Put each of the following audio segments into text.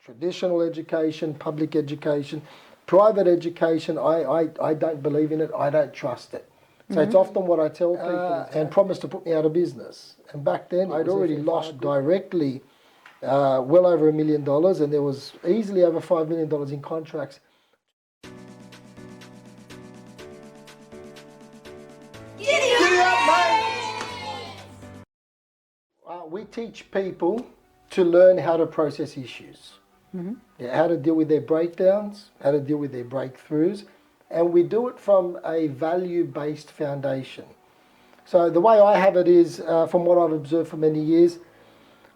traditional education, public education, private education, I don't believe in it, I don't trust it. So it's often what I tell people and promise to put me out of business. And back then I'd already lost directly well over $1 million, and there was easily over $5 million in contracts. Giddy up, mate! We teach people to learn how to process issues. Yeah, how to deal with their breakdowns, how to deal with their breakthroughs, and we do it from a value-based foundation. So the way I have it is, from what I've observed for many years,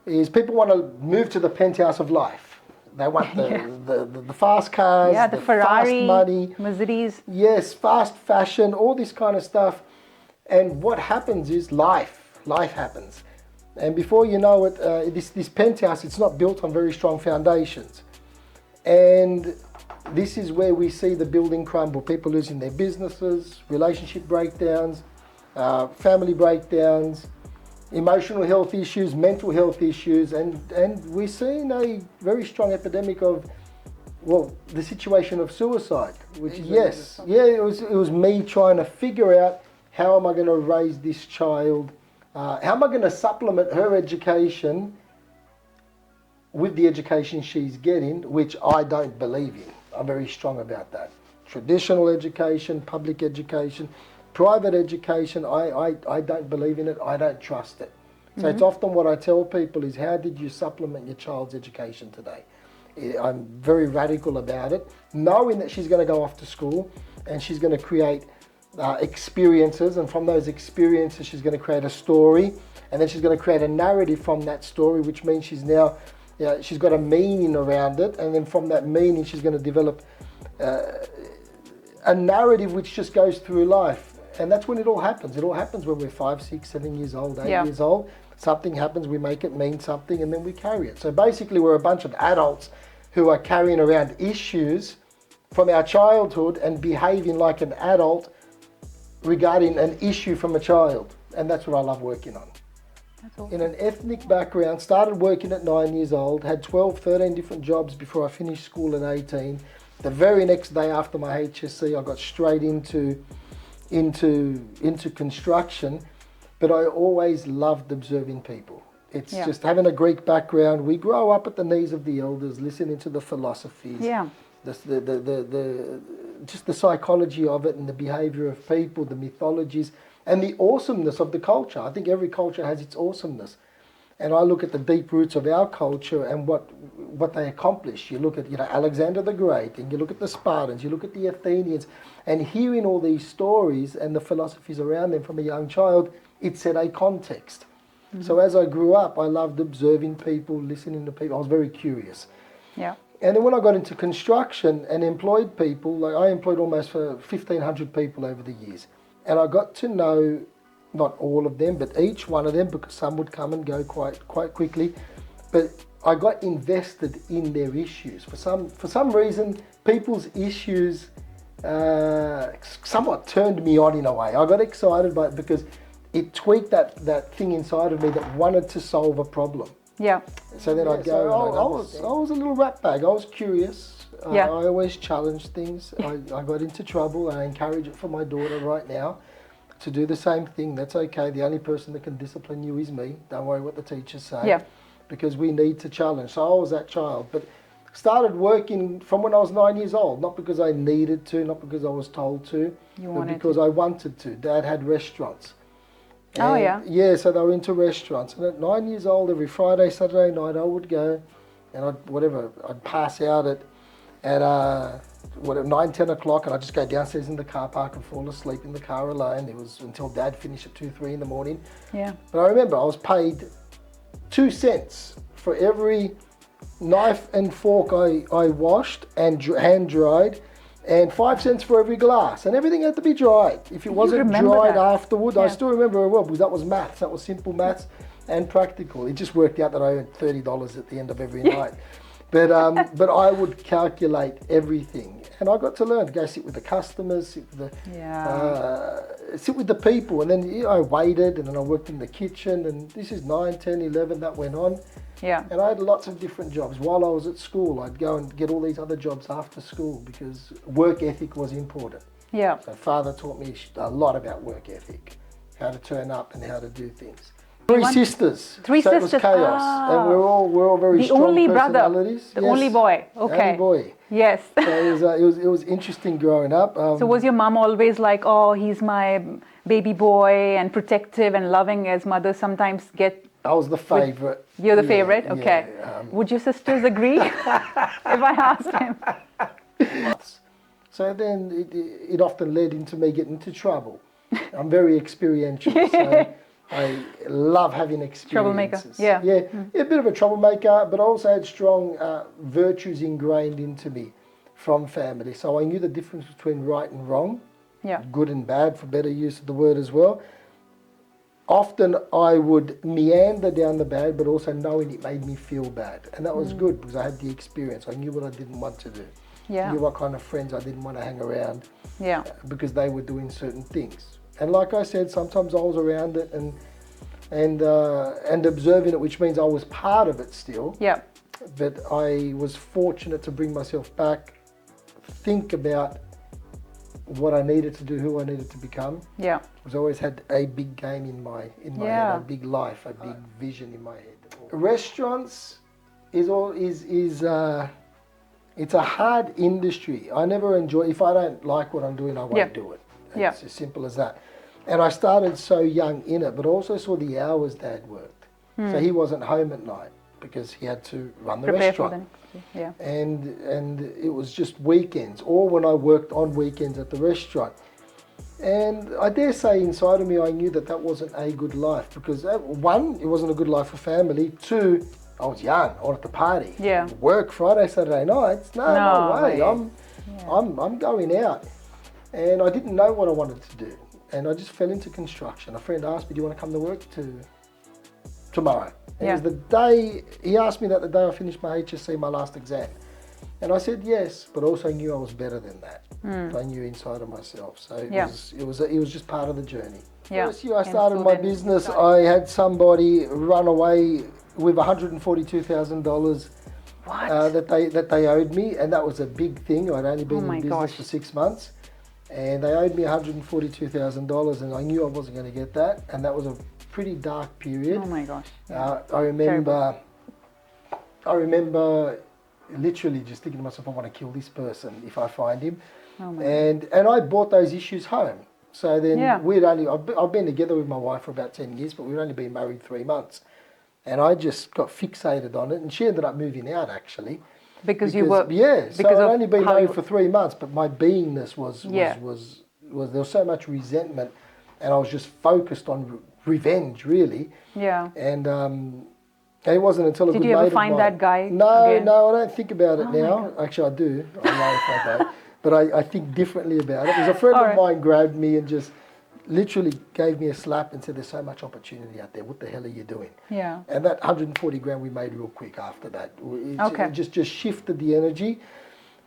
is people want to move to the penthouse of life. They want the fast cars, the Ferrari, fast money, Mercedes. Yes, fast fashion, all this kind of stuff. And what happens is life happens. And before you know it, this penthouse, it's not built on very strong foundations. And this is where we see the building crumble. People losing their businesses, relationship breakdowns, family breakdowns, emotional health issues, mental health issues. And we're seeing a very strong epidemic of, well, the situation of suicide, which is, it was me trying to figure out, how am I going to raise this child? How am I going to supplement her education with the education she's getting, which I don't believe in. I'm very strong about that. Traditional education, public education, private education, I don't believe in it, I don't trust it. So it's often what I tell people is, how did you supplement your child's education today? I'm very radical about it, knowing that she's going to go off to school and she's going to create experiences, and from those experiences she's going to create a story, and then she's going to create a narrative from that story, which means she's now, she's got a meaning around it, and then from that meaning she's going to develop a narrative which just goes through life. And that's when it all happens. It all happens when we're 5, 6, 7 years old, 8 years old. Something happens, we make it mean something, and then we carry it. So basically we're a bunch of adults who are carrying around issues from our childhood and behaving like an adult regarding an issue from a child. And that's what I love working on. That's awesome. In an ethnic background, started working at 9 years old, had 12, 13 different jobs before I finished school at 18. The very next day after my HSC, I got straight into construction, but I always loved observing people. It's just having a Greek background. We grow up at the knees of the elders, listening to the philosophies, just the psychology of it and the behavior of people, the mythologies, and the awesomeness of the culture. I think every culture has its awesomeness. And I look at the deep roots of our culture and what they accomplished. You look at Alexander the Great, and you look at the Spartans, you look at the Athenians, and hearing all these stories and the philosophies around them from a young child, it set a context. So as I grew up, I loved observing people, listening to people. I was very curious. Yeah. And then when I got into construction and employed people, like I employed almost 1,500 people over the years. And I got to know, not all of them, but each one of them, because some would come and go quite quickly. But I got invested in their issues. For some reason, people's issues somewhat turned me on in a way. I got excited by it because it tweaked that thing inside of me that wanted to solve a problem. Yeah. So then I'd go, I was a little rat bag. I was curious. I always challenged things. I got into trouble. I encourage it for my daughter right now to do the same thing. That's okay. The only person that can discipline you is me. Don't worry what the teachers say. Yeah. Because we need to challenge. So I was that child. But started working from when I was 9 years old. Not because I needed to, not because I was told to, but because I wanted to. Dad had restaurants. And so they were into restaurants. And at 9 years old, every Friday, Saturday night, I would go and I'd pass out at 9, 10 o'clock, and I'd just go downstairs in the car park and fall asleep in the car alone. It was until Dad finished at 2, 3 in the morning. Yeah. But I remember I was paid 2 cents for every knife and fork I washed and hand dried, and 5 cents for every glass, and everything had to be dried. If it wasn't dried afterwards, I still remember it well, because that was maths. That was simple maths and practical. It just worked out that I earned $30 at the end of every night. But I would calculate everything, And I got to learn to go sit with the customers, sit with the people. And then I waited, and then I worked in the kitchen, and this is 9, 10, 11, that went on. Yeah. And I had lots of different jobs. While I was at school, I'd go and get all these other jobs after school because work ethic was important. Yeah. So father taught me a lot about work ethic, how to turn up and how to do things. Three sisters. Three so sisters. It was chaos, and we're all very strong only brother, personalities. the only boy. Okay. Only boy. Yes. So it was interesting growing up. So was your mom always like, oh, he's my baby boy, and protective and loving, as mothers sometimes get? I was the favourite. You're the favourite? Okay. Yeah, would your sisters agree if I asked him? So then it often led into me getting into trouble. I'm very experiential, so I love having experiences. Troublemaker, yeah. Yeah, a bit of a troublemaker, but also had strong virtues ingrained into me from family. So I knew the difference between right and wrong, good and bad, for better use of the word as well. Often I would meander down the bad, but also knowing it made me feel bad. And that was good because I had the experience. I knew what I didn't want to do. Yeah. I knew what kind of friends I didn't want to hang around because they were doing certain things. And like I said, sometimes I was around it and observing it, which means I was part of it still. Yeah. But I was fortunate to bring myself back, think about what I needed to do, who I needed to become. Yeah. Because I always had a big game in my head, a big life, a big vision in my head. Restaurants it's a hard industry. I never enjoy. If I don't like what I'm doing, I won't do it. It's as simple as that. And I started so young in it, but also saw the hours Dad worked. So he wasn't home at night because he had to run the restaurant. And it was just weekends, or when I worked on weekends at the restaurant. And I dare say inside of me, I knew that wasn't a good life because one, it wasn't a good life for family. Two, I was young, I wanted to party. Yeah. Work Friday, Saturday nights. No way. I'm going out. And I didn't know what I wanted to do. And I just fell into construction. A friend asked me, do you want to come to work tomorrow? And it was the day, he asked me that the day I finished my HSC, my last exam. And I said yes, but also knew I was better than that. I knew inside of myself. So it was just part of the journey. First year I started my business, I had somebody run away with $142,000 that they owed me, and that was a big thing. I'd only been in business for 6 months, and they owed me $142,000, and I knew I wasn't going to get that, and that was a pretty dark period. Oh my gosh! I remember literally just thinking to myself, I want to kill this person if I find him, and I brought those issues home. So then I've been together with my wife for about 10 years, but we'd only been married 3 months. And I just got fixated on it, and she ended up moving out actually. Because you were so I'd only been married for 3 months, but my beingness was there was so much resentment, and I was just focused on revenge really. Yeah. And it wasn't until Did you ever find that guy? No, I don't think about it now. Actually, I do. I know if I don't, but I think differently about it. Because a friend of mine grabbed me and just literally gave me a slap and said, there's so much opportunity out there. What the hell are you doing? Yeah. And that 140 grand we made real quick after that. It just shifted the energy.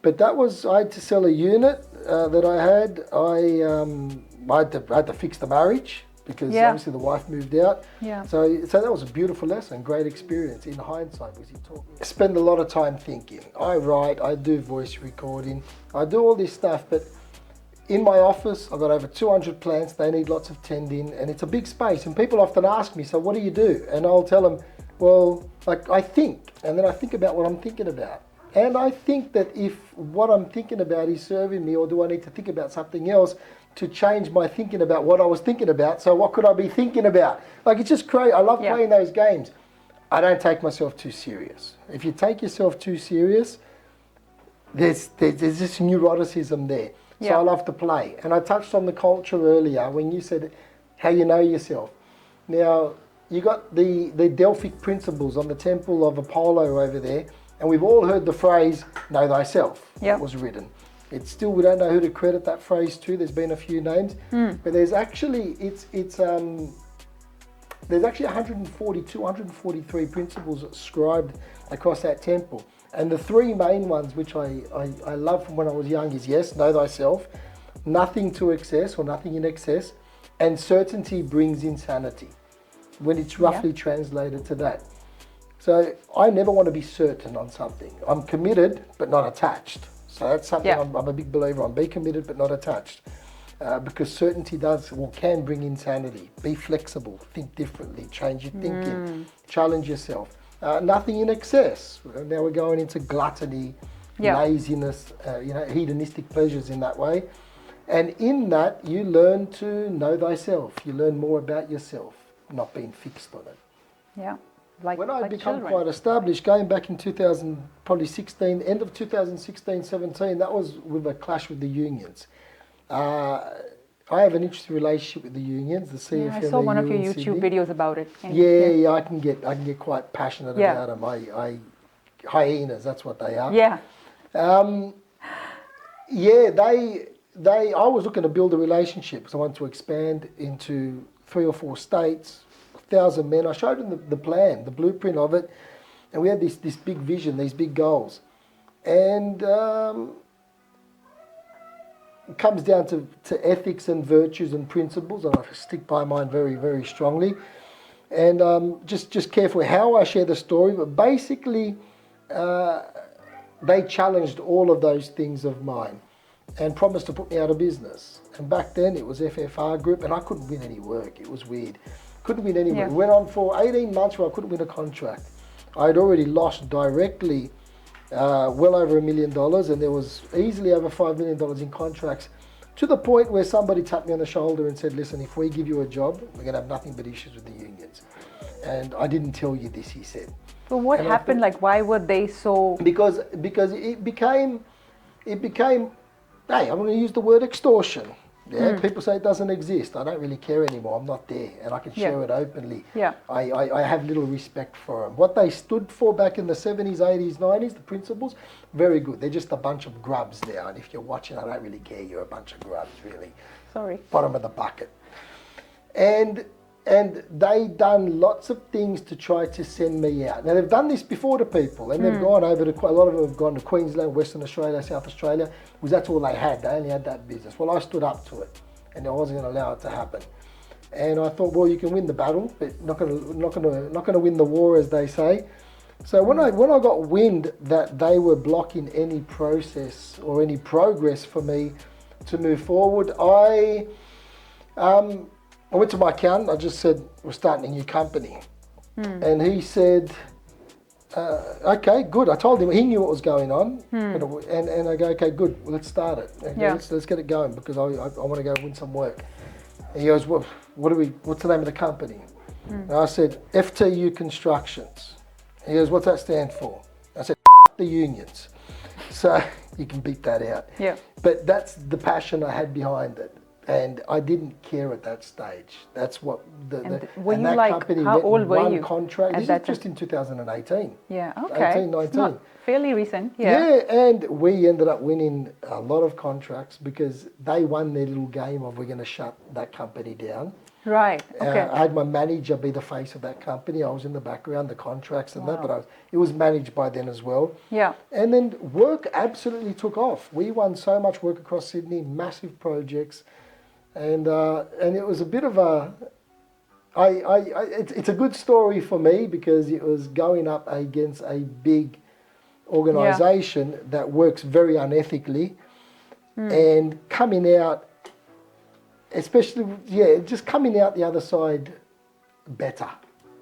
But that was, I had to sell a unit that I had. I had to fix the marriage because obviously the wife moved out. Yeah. So that was a beautiful lesson, great experience in hindsight because he taught me. I spend a lot of time thinking. I write, I do voice recording, I do all this stuff, but in my office, I've got over 200 plants. They need lots of tending, and it's a big space. And people often ask me, so what do you do? And I'll tell them, well, like I think, and then I think about what I'm thinking about. And I think that if what I'm thinking about is serving me, or do I need to think about something else to change my thinking about what I was thinking about? So what could I be thinking about? Like, it's just crazy. I love playing those games. I don't take myself too serious. If you take yourself too serious, there's this neuroticism there. So I love to play. And I touched on the culture earlier when you said how you know yourself. Now, you got the Delphic principles on the temple of Apollo over there, and we've all heard the phrase, know thyself, was written. It's still, we don't know who to credit that phrase to. There's been a few names, but there's actually, there's actually 142, 143 principles scribed across that temple. And the three main ones, which I love from when I was young, is yes, know thyself, nothing to excess or nothing in excess, and certainty brings insanity, when it's roughly translated to that. So I never want to be certain on something. I'm committed, but not attached. So that's something I'm a big believer on. Be committed, but not attached. Because certainty can bring insanity. Be flexible, think differently, change your thinking, challenge yourself. Nothing in excess. Now we're going into gluttony, laziness, hedonistic pleasures in that way. And in that, you learn to know thyself. You learn more about yourself, not being fixed on it. Yeah. When I become quite established, going back in 2016, end of 2016, 17, that was with a clash with the unions. I have an interesting relationship with the unions, the CFMEU. I saw one of your YouTube videos about it. Yeah, I can get quite passionate about them. Hyenas, that's what they are. Yeah. I was looking to build a relationship, so I wanted to expand into 3 or 4 states, 1,000 men. I showed them the plan, the blueprint of it, and we had this big vision, these big goals. And it comes down to ethics and virtues and principles, and I stick by mine very, very strongly. And just careful how I share the story, but basically they challenged all of those things of mine and promised to put me out of business. And back then it was FFR Group, and I couldn't win any work. It was weird. Couldn't win any work. It went on for 18 months where I couldn't win a contract. I'd already lost directly well over $1 million, and there was easily over $5 million in contracts, to the point where somebody tapped me on the shoulder and said, listen, if we give you a job, we're going to have nothing but issues with the unions. And I didn't tell you this, he said. So what happened? Like, why were they so... Because it became, hey, I'm going to use the word extortion. Yeah, people say it doesn't exist. I don't really care anymore. I'm not there, and I can share it openly. Yeah. I have little respect for them. What they stood for back in the 70s, 80s, 90s, the principles, very good. They're just a bunch of grubs now, and if you're watching, I don't really care. You're a bunch of grubs, really. Sorry. Bottom of the bucket. And they done lots of things to try to send me out. Now, they've done this before to people, and they've gone over to, a lot of them have gone to Queensland, Western Australia, South Australia, because that's all they had. They only had that business. Well, I stood up to it, and I wasn't going to allow it to happen. And I thought, well, you can win the battle, but not going to win the war, as they say. So when I got wind that they were blocking any process or any progress for me to move forward, I went to my accountant. I just said, we're starting a new company. And he said, okay, good. I told him, he knew what was going on. And I go, okay, good, well, let's start it. Let's get it going, because I want to go win some work. And he goes, well, what's the name of the company? And I said, FTU Constructions. He goes, what's that stand for? I said, the unions. So you can beat that out. Yeah. But that's the passion I had behind it. And I didn't care at that stage. That's what were you like, how old were you? Contract. This is just in 2018. Yeah, okay. 18, 19. It's not fairly recent. Yeah, and we ended up winning a lot of contracts because they won their little game of, we're going to shut that company down. Right, okay. I had my manager be the face of that company. I was in the background, the contracts and that, but it was managed by them as well. Yeah. And then work absolutely took off. We won so much work across Sydney, massive projects. And it was a bit of a, it's a good story for me, because it was going up against a big organisation that works very unethically, and coming out, especially, just coming out the other side better.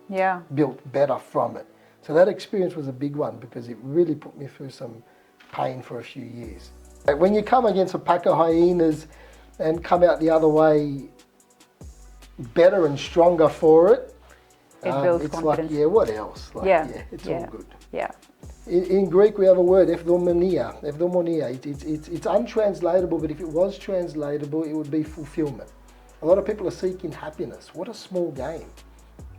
Yeah. Built better from it. So that experience was a big one, because it really put me through some pain for a few years. When you come against a pack of hyenas and come out the other way better and stronger for it, builds it's confidence. like, what else? Like, it's all good. Yeah. In Greek we have a word, evdaimonia. It's untranslatable, but if it was translatable, it would be fulfillment. A lot of people are seeking happiness. What a small game.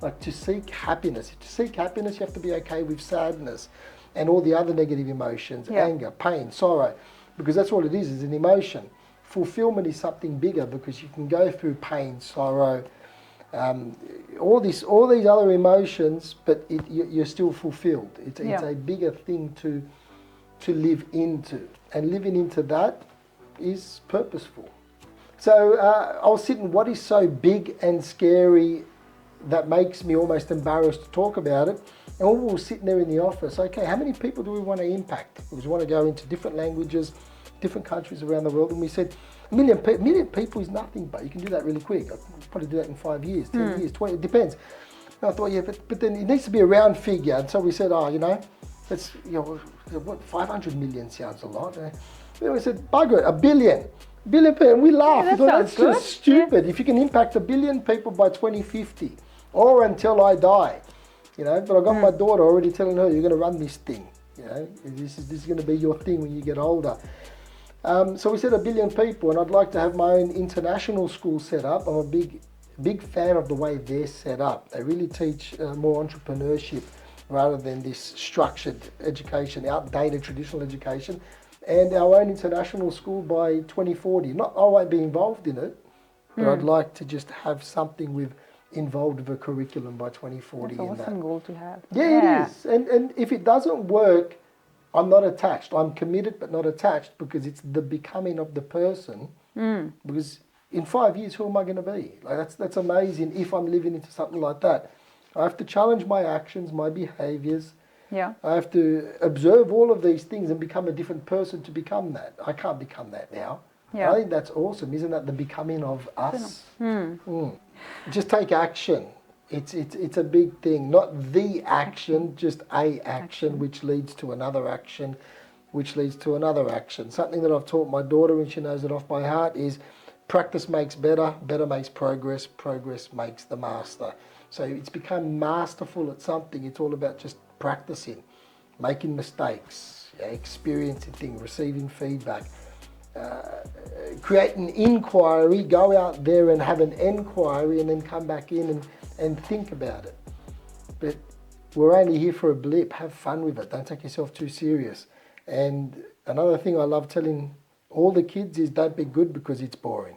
Like, to seek happiness. To seek happiness, you have to be okay with sadness and all the other negative emotions, anger, pain, sorrow, because that's all it is an emotion. Fulfillment is something bigger, because you can go through pain, sorrow, all these other emotions, but you're still fulfilled. It's a bigger thing to to live into. And living into that is purposeful. So I was sitting, what is so big and scary that makes me almost embarrassed to talk about it? And we were sitting there in the office, okay, how many people do we want to impact? Because we want to go into different languages, different countries around the world. And we said, a million people is nothing, but you can do that really quick. I can probably do that in 5 years, 10 years, 20, it depends. And I thought, yeah, but then it needs to be a round figure. And so we said, let's, what, 500 million sounds a lot. And we said, bugger it, 1 billion. Billion people, and we laughed. Yeah, We thought, that's good. just stupid. If you can impact 1 billion people by 2050 or until I die, but I got my daughter already telling her, you're going to run this thing. This is going to be your thing when you get older. So we said 1 billion people, and I'd like to have my own international school set up. I'm a big fan of the way they're set up. They really teach more entrepreneurship rather than this structured education, outdated traditional education. And our own international school by 2040. I won't be involved in it, but I'd like to just have something involved with a curriculum by 2040. That's an awesome goal to have. Yeah, it is. And if it doesn't work, I'm not attached. I'm committed but not attached, because it's the becoming of the person. Because in 5 years, who am I going to be? That's amazing if I'm living into something like that. I have to challenge my actions, my behaviours. Yeah. I have to observe all of these things and become a different person to become that. I can't become that now. Yeah. I think that's awesome. Isn't that the becoming of us? Just take action. It's a big thing. Not the action, just a action, which leads to another action, which leads to another action. Something that I've taught my daughter, and she knows it off by heart, is practice makes better, better makes progress, progress makes the master. So it's become masterful at something. It's all about just practicing, making mistakes, experiencing things, receiving feedback, create an inquiry, go out there and have an enquiry, and then come back in and think about it. But we're only here for a blip. Have fun with it. Don't take yourself too serious. And another thing I love telling all the kids is, don't be good because it's boring.